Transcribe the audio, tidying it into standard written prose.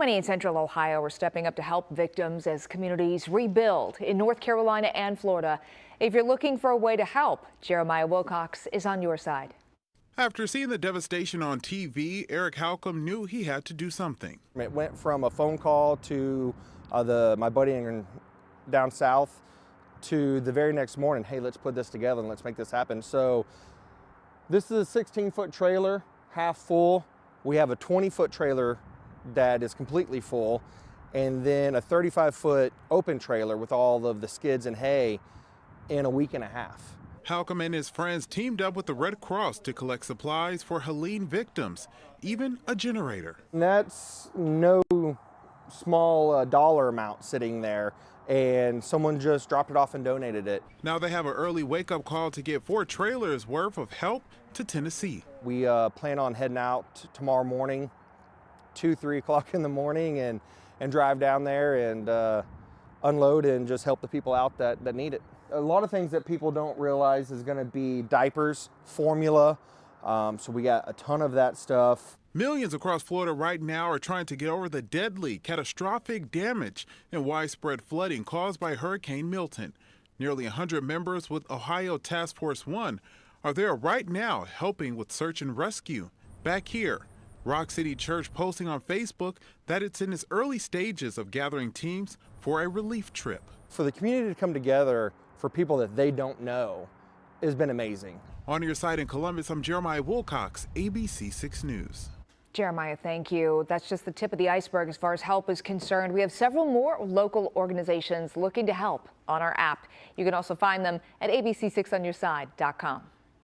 many in Central Ohio are stepping up to help victims as communities rebuild in North Carolina and Florida. If you're looking for a way to help, Jeremiah Wilcox is on your side. After seeing the devastation on TV, Erik Halkum knew he had to do something. It went from a phone call to my buddy down south to the very next morning, hey, let's put this together and let's make this happen. So this is a 16-foot trailer, half full. We have a 20-foot trailer that is completely full, and then a 35-foot open trailer with all of the skids and hay in a week and a half. Halkum and his friends teamed up with the Red Cross to collect supplies for Helene victims, even a generator. And that's no small dollar amount sitting there, and someone just dropped it off and donated it. Now they have an early wake-up call to get 4 trailers worth of help to Tennessee. We plan on heading out tomorrow morning, 2-3 o'clock in the morning, and drive down there and unload and just help the people out that need it. A lot of things that people don't realize is going to be diapers, formula, so we got a ton of that stuff. Millions across Florida right now are trying to get over the deadly, catastrophic damage and widespread flooding caused by Hurricane Milton. Nearly 100 members with Ohio Task Force 1 are there right now helping with search and rescue. Back here, Rock City Church posting on Facebook that it's in its early stages of gathering teams for a relief trip. For the community to come together for people that they don't know has been amazing. On your side in Columbus, I'm Jeremiah Wilcox, ABC 6 News. Jeremiah, thank you. That's just the tip of the iceberg as far as help is concerned. We have several more local organizations looking to help on our app. You can also find them at abc6onyourside.com.